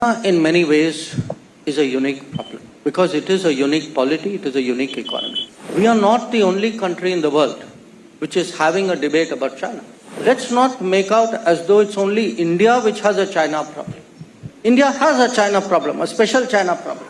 In many ways is a unique problem because it is a unique polity, it is a unique economy. We are not the only country in the world which is having a debate about China. Let's not make out as though it's only India which has a China problem. India has a China problem, a special China problem.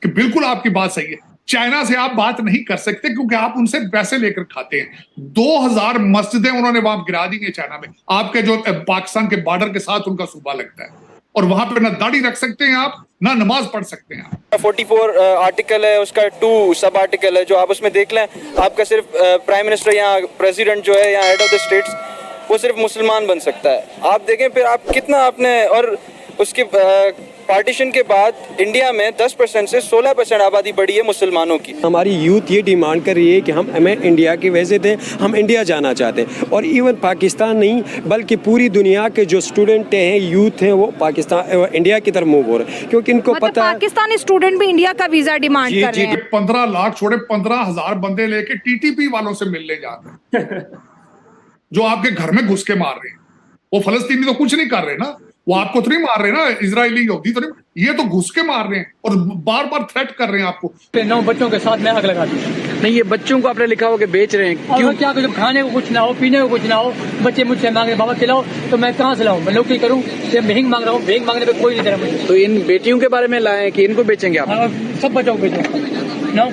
कि बिल्कुल आपकी बात सही है। China से आप बात नहीं कर सकते क्योंकि आप उनसे पैसे लेकर खाते हैं। 2000 मस्जिदें उन्होंने वहां गिरा दी है चाइना में। आपके जो पाकिस्तान के बॉर्डर के साथ उनका सूबा लगता है और वहां पे ना दाढ़ी रख सकते हैं आप, ना नमाज पढ़ सकते हैं आप। 44 आर्टिकल है, उसका 2 सब आर्टिकल है जो आप उसमें देख लें। आपका सिर्फ प्राइम मिनिस्टर या प्रेसिडेंट जो है या हेड ऑफ द स्टेट्स वो सिर्फ मुसलमान बन सकता है। आप देखें फिर आप कितना आपने, और उसके पार्टीशन के बाद इंडिया में 10% से 16% आबादी बढ़ी है मुसलमानों की। हमारी यूथ ये डिमांड कर रही है कि हमें इंडिया के वैसे थे, हम इंडिया जाना चाहते हैं। और इवन पाकिस्तान नहीं बल्कि पूरी दुनिया के जो स्टूडेंट हैं, यूथ हैं, वो पाकिस्तान इंडिया की तरफ मूव हो रहे हैं क्योंकि इनको मतलब पता है पाकिस्तानी स्टूडेंट भी इंडिया का वीजा डिमांड कर रहे हैं। 15 लाख छोड़े 15,000 बंदे लेके टीटीपी वालों से मिलने जाते हैं जो आपके घर में घुस के मार रहे हैं। वो फलस्तीनी तो कुछ नहीं कर रहे ना, वो आपको तो नहीं मार रहे ना, इजरायली यहूदी तो नहीं, ये तो घुस के मार रहे हैं और बार बार थ्रेट कर रहे हैं आपको। 9 बच्चों के साथ मैं आग लगा दी। नहीं, ये बच्चों को आपने लिखा हो कि बेच रहे हैं, क्यों? क्या जब खाने को कुछ ना हो, पीने को कुछ ना हो, बच्चे मुझसे मांगे बाबा खिलाओ, तो मैं कहाँ से लाऊं? मैं नौकरी करूं? भीख मांग रहा हूँ, भीख मांगने पे कोई नहीं दे रहा मुझे। तो इन बेटियों के बारे में लाए कि इनको बेचेंगे आप? सब बच्चों को बेचो।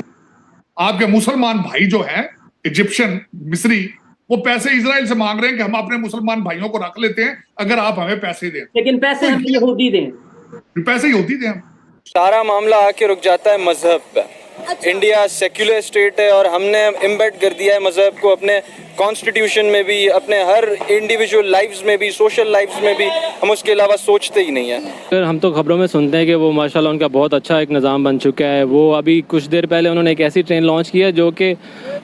आपके मुसलमान भाई जो है इजिप्शियन मिस्री, वो पैसे इजराइल से मांग रहे हैं कि हम अपने मुसलमान भाइयों को रख लेते हैं अगर आप हमें पैसे दें। लेकिन पैसे हम यहूदी दें। पैसे यहूदी दें हम। सारा मामला आके रुक जाता है मजहब पे। इंडिया सेक्युलर स्टेट है और हमने एम्बेड कर दिया है मजहब को अपने कॉन्स्टिट्यूशन में भी, अपने हर इंडिविजुअल लाइफ्स में भी, सोशल लाइफ्स में भी। हम उसके अलावा सोचते ही नहीं है। हम तो खबरों में सुनते हैं कि वो माशाल्लाह उनका बहुत अच्छा एक निज़ाम बन चुका है। वो अभी कुछ देर पहले उन्होंने एक ऐसी ट्रेन लॉन्च की है जो कि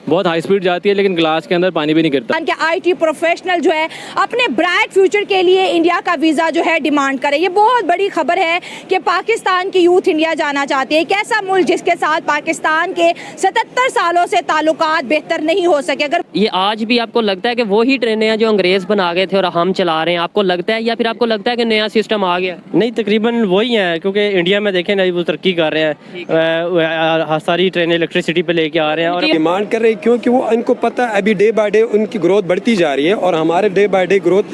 बहुत हाई स्पीड जाती है लेकिन ग्लास के अंदर पानी भी नहीं गिरता। IT प्रोफेशनल जो है अपने ब्राइट फ्यूचर के लिए इंडिया का वीजा जो है डिमांड करे। ये बहुत बड़ी खबर है कि पाकिस्तान की यूथ इंडिया जाना चाहती है। एक ऐसा मुल्क जिसके साथ पाकिस्तान के 77 सालों से ताल्लुकात बेहतर नहीं हो सके। अगर ये आज भी आपको लगता है कि वो ही ट्रेनें हैं जो अंग्रेज बना गए थे और हम चला रहे हैं, आपको लगता है, या फिर आपको लगता है कि नया सिस्टम आ गया? नहीं, तकरीबन वही है क्योंकि इंडिया में देखें ना वो तरक्की कर रहे हैं, सारी ट्रेनें इलेक्ट्रिसिटी पे लेके आ रहे हैं और डिमांड कर रहे हैं क्योंकि वो इनको पता है अभी डे बाय डे उनकी ग्रोथ बढ़ती जा रही है और हमारे डे बाय डे ग्रोथ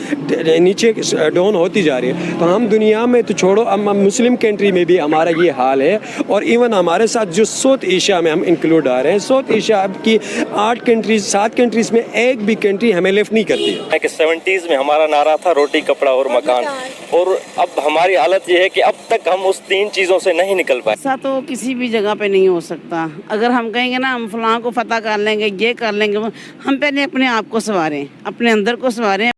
नीचे डाउन होती जा रही है। तो हम दुनिया में तो छोड़ो, हम मुस्लिम कंट्री में भी हमारा ये हाल है और इवन हमारे साथ जो साउथ एशिया में हम इंक्लूड आ रहे हैं। साउथ एशिया की 8 कंट्रीज 7 कंट्रीज में एक भी कंट्री हमें लिफ्ट नहीं करती है। 70s में हमारा नारा था रोटी कपड़ा और मकान, और अब हमारी हालत ये है कि अब तक हम उस 3 चीजों से नहीं निकल पाए। ऐसा तो किसी भी जगह पे नहीं हो सकता। अगर हम कहेंगे ना हम फलां को फतह कर लेंगे, ये कर लेंगे, हम पहले अपने आप को संवारें, अपने अंदर को संवारें।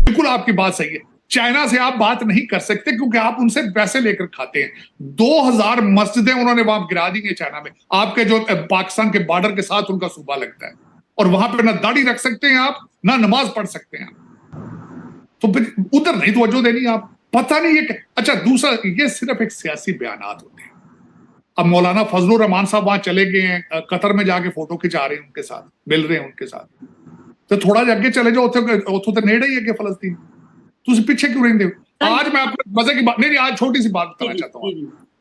बिल्कुल आपकी बात सही है। चाइना से आप बात नहीं कर सकते क्योंकि आप उनसे पैसे लेकर खाते हैं। 2000 मस्जिदें उन्होंने वहां गिरा दी है चाइना में। आपके जो पाकिस्तान के बॉर्डर के साथ उनका सूबा लगता है और वहां पे ना दाढ़ी रख सकते हैं आप, ना नमाज पढ़ सकते हैं आप। तो फिर उधर नहीं तवज्जो देनी आप। पता नहीं ये अच्छा, दूसरा ये सिर्फ एक सियासी बयानात होते हैं। अब मौलाना फजलुर रहमान साहब वहां चले गए हैं, कतर में जाके फोटो खिंचा रहे हैं उनके साथ, मिल रहे हैं उनके साथ। तो थोड़ा अगे चले जाओ, उतो तो नेड़े ही है कि फलस्तीन, तुम पीछे क्यों रहते हो? आज मैं आपको मजे की बात नहीं, आज छोटी सी बात बताना चाहता हूँ।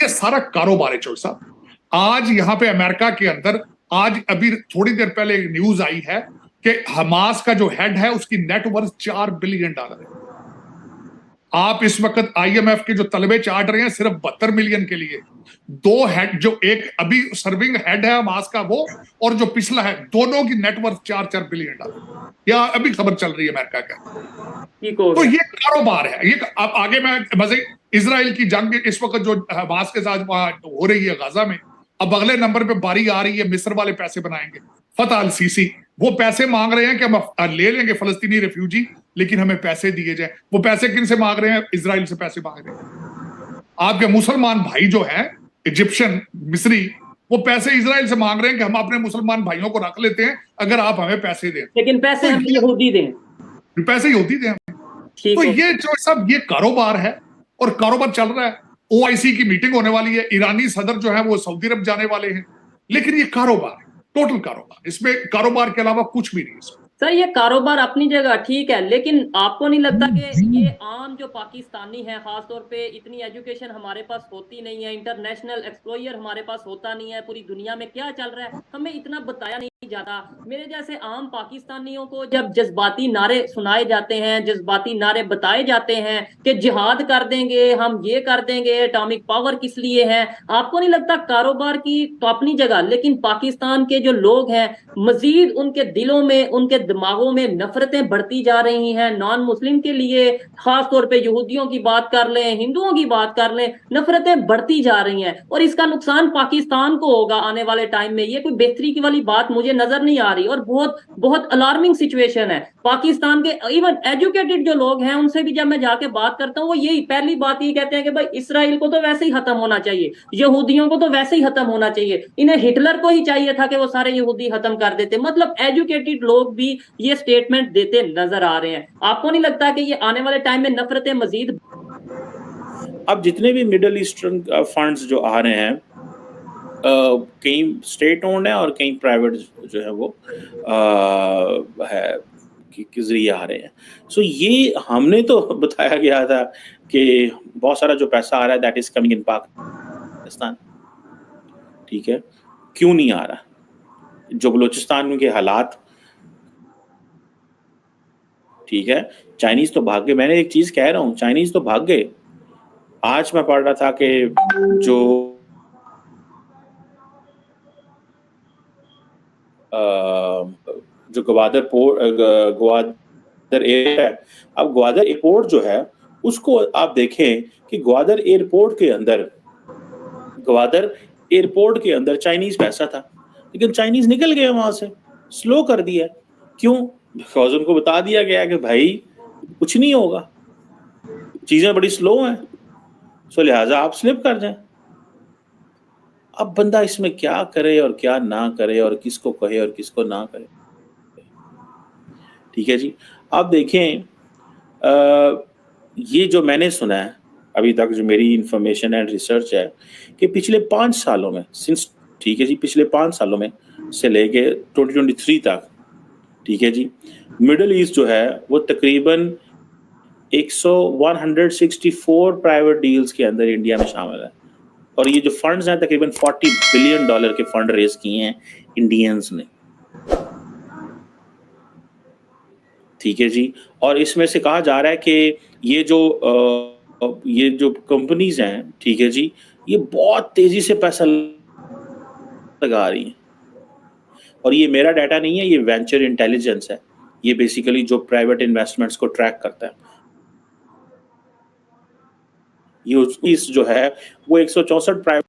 ये सारा कारोबार है चौक साहब। आज यहाँ पे अमेरिका के अंदर आज अभी थोड़ी देर पहले एक न्यूज आई है कि हमास का जो हेड है उसकी नेटवर्थ $4 बिलियन है। आप इस वक्त IMF के जो तलबे चाट रहे हैं सिर्फ 72 मिलियन के लिए। 2 हेड, जो एक अभी सर्विंग हेड है हमास का वो, और जो पिछला है, दोनों की नेटवर्थ $4 बिलियन। या अभी खबर चल रही है अमेरिका का। तो ये कारोबार है। ये अब आगे मैं मजे इजराइल की जंग इस वक्त जो हमास के साथ हो रही है गाजा में, अब अगले नंबर पे बारी आ रही है, मिस्र वाले पैसे बनाएंगे। फतह अल सीसी वो पैसे मांग रहे हैं कि हम ले लेंगे फलस्तीनी रेफ्यूजी, लेकिन हमें पैसे दिए जाए। वो पैसे किन से मांग रहे हैं? इजराइल से पैसे मांग रहे हैं। आपके मुसलमान भाई जो है इजिप्शियन मिस्री, वो पैसे इजराइल से मांग रहे हैं कि हम अपने मुसलमान भाइयों को रख लेते हैं अगर आप हमें पैसे दें। लेकिन पैसे हम यहूदी दें। पैसे यहूदी दें। तो ये जो सब ये कारोबार है और कारोबार चल रहा है। OIC की मीटिंग होने वाली है, ईरानी सदर जो है वो सऊदी अरब जाने वाले हैं, लेकिन ये कारोबार है। टोटल कारोबार, इसमें कारोबार के अलावा कुछ भी नहीं है इसमें। सर ये कारोबार अपनी जगह ठीक है, लेकिन आपको नहीं लगता कि ये आम जो पाकिस्तानी है, खासतौर पे इतनी एजुकेशन हमारे पास होती नहीं है, इंटरनेशनल एक्सप्लोयर हमारे पास होता नहीं है, पूरी दुनिया में क्या चल रहा है हमें इतना बताया नहीं जाता। मेरे जैसे आम पाकिस्तानियों को जब जज्बाती नारे सुनाए जाते हैं, जज्बाती नारे बताए जाते हैं कि जिहाद कर देंगे, हम ये कर देंगे, एटॉमिक पावर किस लिए है, आपको नहीं लगता कारोबार की तो अपनी जगह, लेकिन पाकिस्तान के जो लोग हैं मजीद उनके दिलों में, उनके दिमागों में नफरतें बढ़ती जा रही हैं। नॉन मुस्लिम के लिए खास तौर पे यहूदियों की बात कर लें, हिंदुओं की बात कर लें, नफरतें बढ़ती जा रही हैं और इसका नुकसान पाकिस्तान को होगा आने वाले टाइम में। ये कोई बेहतरी की वाली बात मुझे नजर नहीं आ रही और बहुत बहुत अलार्मिंग सिचुएशन है। पाकिस्तान के इवन एजुकेटेड जो लोग हैं उनसे भी जब मैं जाके बात करता हूँ वो यही पहली बात ये कहते हैं कि भाई इसराइल को तो वैसे ही खत्म होना चाहिए, यहूदियों को तो वैसे ही खत्म होना चाहिए, इन्हें हिटलर को ही चाहिए था कि वो सारे यहूदी खत्म कर देते। मतलब एजुकेटेड लोग भी ये स्टेटमेंट देते नजर आ रहे हैं। आपको नहीं लगता कि ये आने वाले टाइम में नफरतें मजीद? अब जितने भी मिडल ईस्टर्न फंड्स जो आ रहे हैं, कई स्टेट ओन्ड है और कई प्राइवेट जो है वो है के जरिए आ रहे हैं। सो ये हमने तो बताया गया था कि बहुत सारा जो पैसा आ रहा है that is coming in Pakistan, ठीक है, क्यों नहीं आ रहा? जो बलूचिस्तान के हालात, ठीक है, चाइनीज तो भाग गए। मैंने एक चीज कह रहा हूँ, चाइनीज तो भाग गए। आज मैं पढ़ रहा था कि जो ग्वादर एयर है, अब ग्वादर एयरपोर्ट जो है उसको आप देखें कि ग्वादर एयरपोर्ट के अंदर चाइनीज पैसा था, लेकिन चाइनीज निकल गए वहां से, स्लो कर दिया। क्यों? बिकॉज उनको बता दिया गया कि भाई कुछ नहीं होगा, चीजें बड़ी स्लो हैं, सो लिहाजा आप स्लिप कर जाएं। अब बंदा इसमें क्या करे और क्या ना करे और किसको कहे और किसको ना करे, ठीक है जी। आप देखें, ये जो मैंने सुना है अभी तक, जो मेरी इंफॉर्मेशन एंड रिसर्च है, कि पिछले 5 सालों में ठीक है जी, पिछले 5 सालों में से लेके 2023 तक, ठीक है जी, मिडल ईस्ट जो है वो तकरीबन 164 प्राइवेट डील्स के अंदर इंडिया में शामिल है। और ये जो फंड्स हैं तकरीबन $40 बिलियन के फंड रेज किए हैं इंडियंस ने, ठीक है जी। और इसमें से कहा जा रहा है कि ये जो कंपनीज हैं, ठीक है जी, ये बहुत तेजी से पैसा लगा रही हैं। और ये मेरा डाटा नहीं है, ये वेंचर इंटेलिजेंस है, ये बेसिकली जो प्राइवेट इन्वेस्टमेंट्स को ट्रैक करता है। ये जो है वो 164 प्राइवेट